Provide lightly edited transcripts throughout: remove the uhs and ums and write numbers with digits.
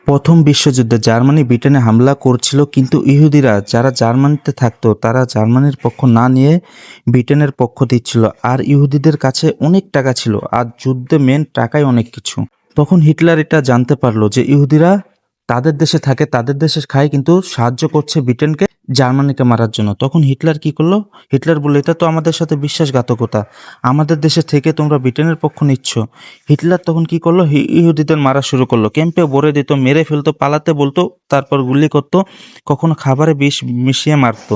প্রথম বিশ্বযুদ্ধে জার্মানি ব্রিটেনে হামলা করছিল, কিন্তু ইহুদিরা যারা জার্মানিতে থাকতো তারা জার্মানির পক্ষ না নিয়ে ব্রিটেনের পক্ষ দিচ্ছিল। আর ইহুদিদের কাছে অনেক টাকা ছিল, আর যুদ্ধে মেন টাকাই অনেক কিছু। তখন হিটলার এটা জানতে পারলো যে ইহুদিরা তাদের দেশে থাকে, তাদের দেশে খায়, কিন্তু সাহায্য করছে ব্রিটেনকে জার্মানিকে মারার জন্য। তখন হিটলার কি করলো? হিটলার বললো, এটা তো আমাদের সাথে বিশ্বাসঘাতকতা, আমাদের দেশে থেকে তোমরা ব্রিটেনের পক্ষ নিচ্ছ। হিটলার তখন কি করলো? ইহুদিদের মারা শুরু করলো, ক্যাম্পে ভরে দিত, মেরে ফেলতো, পালাতে বলতো, তারপর গুলি করতো, কখনো খাবারে বিষ মিশিয়ে মারতো।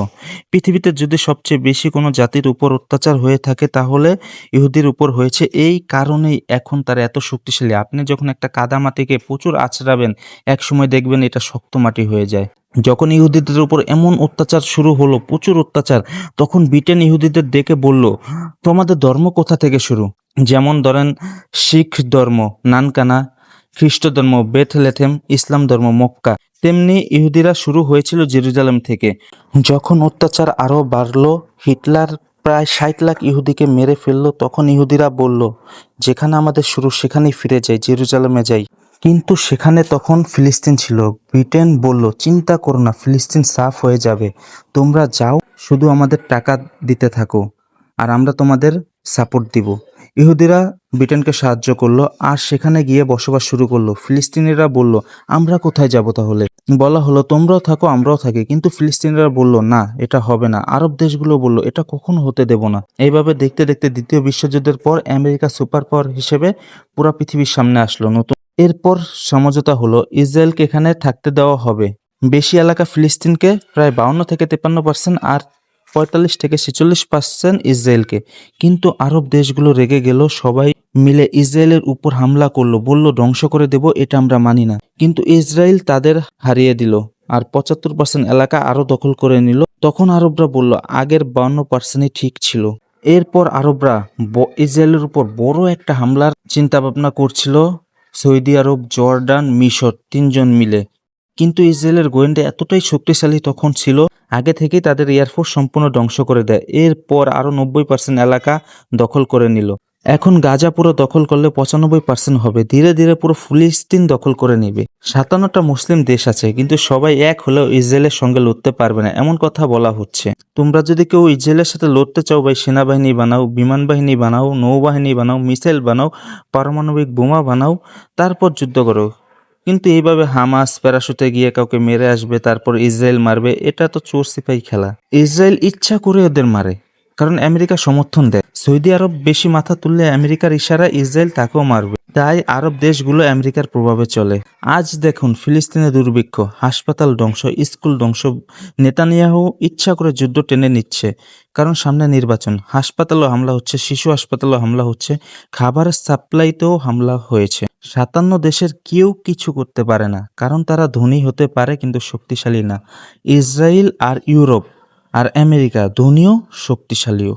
পৃথিবীতে যদি সবচেয়ে বেশি কোনো জাতির উপর অত্যাচার হয়ে থাকে তাহলে ইহুদির উপর হয়েছে। এই কারণেই এখন তারা এত শক্তিশালী। আপনি যখন একটা কাদা মাটিকে প্রচুর আঁচড়াবেন, এক সময় দেখবেন এটা শক্ত মাটি হয়ে যায়। যখন ইহুদিদের উপর এমন অত্যাচার শুরু হলো, প্রচুর অত্যাচার, তখন ব্রিটেন ইহুদিদের ডেকে বলল, তোমাদের ধর্ম কোথা থেকে শুরু? যেমন ধরেন শিখ ধর্ম নানকানা, খ্রিস্ট ধর্ম বেথলেহেম, ইসলাম ধর্ম মক্কা। তেমনি ইহুদিরা শুরু হয়েছিল জেরুজালেম থেকে। যখন অত্যাচার আরও বাড়লো, হিটলার প্রায় 60 লাখ ইহুদিকে মেরে ফেললো, তখন ইহুদিরা বলল, যেখানে আমাদের শুরু সেখানেই ফিরে যাই, জেরুজালেমে যাই। কিন্তু সেখানে তখন ফিলিস্তিন ছিল। ব্রিটেন বলল, চিন্তা করো না, ফিলিস্তিন সাফ হয়ে যাবে, তোমরা যাও, শুধু আমাদের টাকা দিতে থাকো আর আমরা তোমাদের সাপোর্ট দিব। ইহুদিরা ব্রিটেনকে সাহায্য করলো আর সেখানে গিয়ে বসবাস শুরু করলো। ফিলিস্তিনিরা বলল, আমরা কোথায় যাব তাহলে? বলা হলো, তোমরাও থাকো আমরাও থাকি, কিন্তু ফিলিস্তিনিরা বলল, না এটা হবে না। আরব দেশগুলো বলল, এটা কখনো হতে দেব না। এইভাবে দেখতে দেখতে দ্বিতীয় বিশ্বযুদ্ধের পর আমেরিকা সুপার পাওয়ার হিসেবে পুরো পৃথিবীর সামনে আসলো। নতুন এরপর সমঝোতা হলো, ইসরায়েলকে এখানে থাকতে দেওয়া হবে, বেশি এলাকা ফিলিস্তিনকে, প্রায় 52 থেকে 53%, আর 45 থেকে 46% ইসরায়েলকে। কিন্তু আরব দেশগুলো রেগে গেল, সবাই মিলে ইসরায়েলের উপর হামলা করলো, বলল ধ্বংস করে দেব, এটা আমরা মানি না। কিন্তু ইসরায়েল তাদের হারিয়ে দিল আর 75% এলাকা আরো দখল করে নিল। তখন আরবরা বলল, আগের 52%ই ঠিক ছিল। এরপর আরবরা ইসরায়েলের উপর বড় একটা হামলার চিন্তা ভাবনা করছিল, সৌদি আরব, জর্ডান, মিশর, তিনজন মিলে। কিন্তু ইসরায়েলের গোয়েন্দা এতটাই শক্তিশালী তখন ছিল, আগে থেকেই তাদের এয়ারফোর্স সম্পূর্ণ ধ্বংস করে দেয়। এরপর আরও 90% এলাকা দখল করে নিল। এখন গাজা পুরো দখল করলে 95% হবে, ধীরে ধীরে পুরো ফিলিস্তিন দখল করে নেবে। 57টা মুসলিম দেশ আছে, কিন্তু সবাই এক হলেও ইসরায়েলের সঙ্গে লড়তে পারবে না, এমন কথা বলা হচ্ছে। তোমরা যদি কেউ ইসরায়েলের সাথে লড়তে চাও ভাই, সেনাবাহিনী বানাও, বিমান বাহিনী বানাও, নৌবাহিনী বানাও, মিসাইল বানাও, পারমাণবিক বোমা বানাও, তারপর যুদ্ধ করো। কিন্তু এইভাবে হামাস প্যারাশুটে গিয়ে কাউকে মেরে আসবে, তারপর ইসরায়েল মারবে, এটা তো চোর সিপাহী খেলা। ইসরায়েল ইচ্ছা করে ওদের মারে, কারণ আমেরিকা সমর্থন দেয়। সৌদি আরব বেশি মাথা তুললে আমেরিকার ইশারা ইসরায়েল তাকেও মারবে, তাই আরব দেশগুলো আমেরিকার প্রভাবে চলে। আজ দেখুন ফিলিস্তিনে দুর্ভিক্ষ, হাসপাতাল ধ্বংস, স্কুল ধ্বংস। নেতানিয়াহু ইচ্ছা করে যুদ্ধ টেনে নিচ্ছে, কারণ সামনে নির্বাচন। হাসপাতালও হামলা হচ্ছে, শিশু হাসপাতালও হামলা হচ্ছে, খাবারের সাপ্লাইতেও হামলা হয়েছে। 57 দেশের কেউ কিছু করতে পারে না, কারণ তারা ধনী হতে পারে কিন্তু শক্তিশালী না। ইসরায়েল আর ইউরোপ আর আমেরিকা ধনীও শক্তিশালীও।